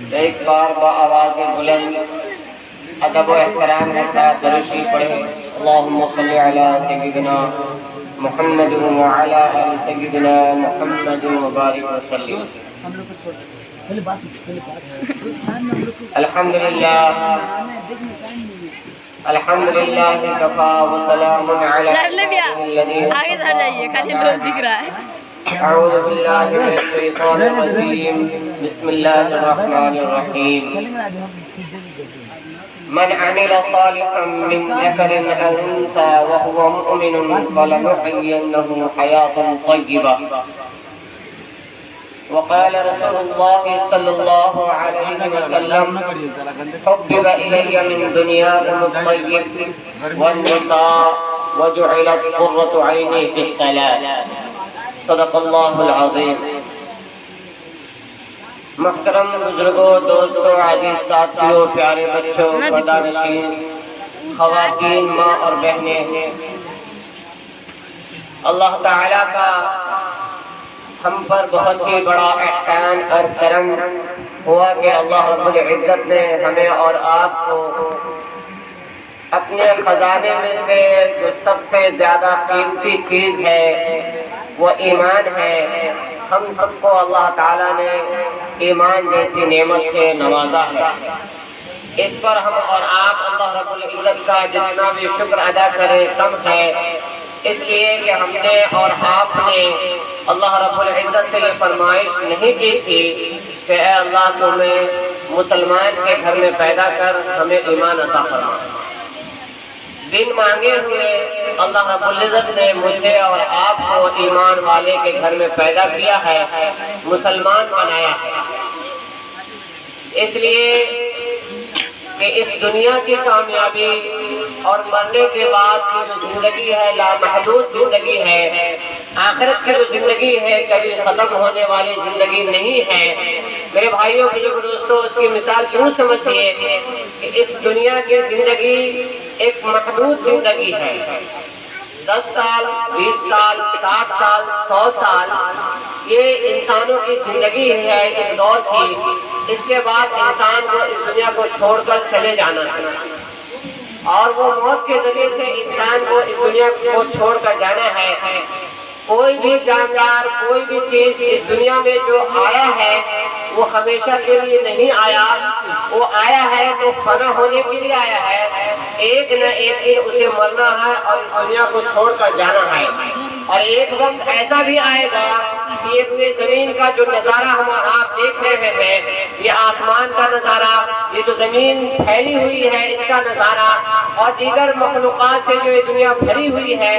ایک بار با آواز بلند ادب و احترام کے ساتھ درود شریف پڑھیں۔ اللہم صلی علی سیدنا محمد وعلی آل سیدنا محمد وبارک وسلم۔ الحمدللہ الحمدللہ کفا وسلام علی الذین آگے سر جائیے، خالی لوگ دکھ رہا ہے۔ اعوذ باللہ من الشیطان الرجیم بسم اللہ الرحمن الرحیم من عمل صالحا من ذکر او انثى وهو مؤمن فلنحيينه حياة طیبة وقال رسول الله صلى الله عليه وسلم حبب إلي من دنياكم الطيب والنساء وجعلت قرة عيني في الصلاة صدق اللہ العظیم۔ محترم بزرگوں، دوستوں، عزیز ساتھیوں، پیارے بچوں، پردہ نشین خواتین، ماں اور بہنیں، اللہ تعالیٰ کا ہم پر بہت ہی بڑا احسان اور کرم ہوا کہ اللہ رب العزت نے ہمیں اور آپ کو اپنے خزانے میں سے جو سب سے زیادہ قیمتی چیز ہے وہ ایمان ہے، ہم سب کو اللہ تعالیٰ نے ایمان جیسی نعمت سے نوازا ہے۔ اس پر ہم اور آپ اللہ رب العزت کا جتنا بھی شکر ادا کریں کم ہے، اس لیے کہ ہم نے اور آپ نے اللہ رب العزت سے یہ فرمائش نہیں کی تھی کہ اے اللہ تمہیں مسلمان کے گھر میں پیدا کر ہمیں ایمان عطا فرما۔ بن مانگے ہوئے اللہ رب العزت نے مجھے اور آپ کو ایمان والے کے گھر میں پیدا کیا ہے، مسلمان بنایا ہے، اس لیے کہ اس دنیا کی کامیابی اور مرنے کے بعد کی جو زندگی ہے لامحدود زندگی ہے، آخرت کی جو زندگی ہے کبھی ختم ہونے والی زندگی نہیں ہے۔ میرے بھائیوں بزرگ دوستوں، اس کی مثال کیوں سمجھیے کہ اس دنیا کی زندگی ایک محدود زندگی ہے، 10 سال، 20 سال، 60 سال، 100 سال، یہ انسانوں کی زندگی ہے اس دور کی۔ اس کے بعد انسان کو اس دنیا کو چھوڑ کر چلے جانا ہے، اور وہ موت کے ذریعے سے انسان کو اس دنیا کو چھوڑ کر جانا ہے۔ کوئی بھی جاندار، کوئی بھی چیز اس دنیا میں جو آیا ہے وہ ہمیشہ کے لیے نہیں آیا، وہ آیا ہے تو فنا ہونے کے لیے آیا ہے، ایک نہ ایک دن اسے مرنا ہے اور اس دنیا کو چھوڑ کر جانا ہے۔ اور ایک وقت ایسا بھی آئے گا کہ یہ پورے زمین کا جو نظارہ ہم آپ دیکھ رہے ہیں، یہ آسمان کا نظارہ، یہ جو زمین پھیلی ہوئی ہے اس کا نظارہ، اور دیگر مخلوقات سے جو یہ دنیا بھری ہوئی ہے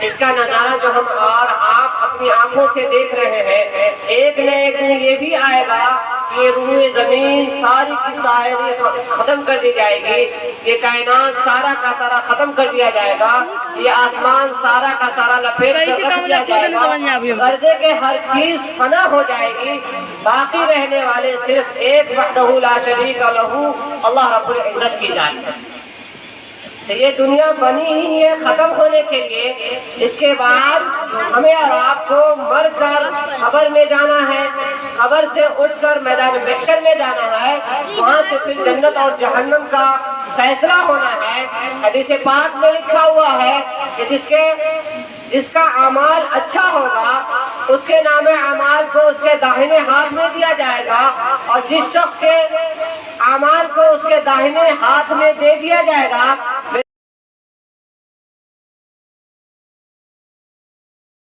اس کا نظارہ جو ہم اور آپ اپنی آنکھوں سے دیکھ رہے ہیں، ایک نہ ایک دن یہ بھی آئے گا کہ یہ روئے زمین ساری کی ساری ختم کر دی جائے گی، یہ کائنات سارا کا سارا ختم کر دیا جائے گا، یہ آسمان سارا کا سارا لپیٹ کر رکھ دیا جائے گا، غرضے کہ ہر چیز فنا ہو جائے گی، باقی رہنے والے صرف ایک وحدہ لا شریک لہ اللہ رب العزت کی ذات ہے۔ تو یہ دنیا بنی ہی ہے ختم ہونے کے لیے، اس کے بعد ہمیں اور آپ کو مر کر قبر میں جانا ہے، قبر سے اٹھ کر میدان محشر میں جانا ہے، وہاں سے پھر جنت اور جہنم کا فیصلہ ہونا ہے۔ حدیث پاک میں لکھا ہوا ہے کہ جس کا اعمال اچھا ہوگا اس کے نام اعمال کو اس کے داہنے ہاتھ میں دیا جائے گا، اور جس شخص کے اعمال کو اس کے داہنے ہاتھ میں دے دیا جائے گا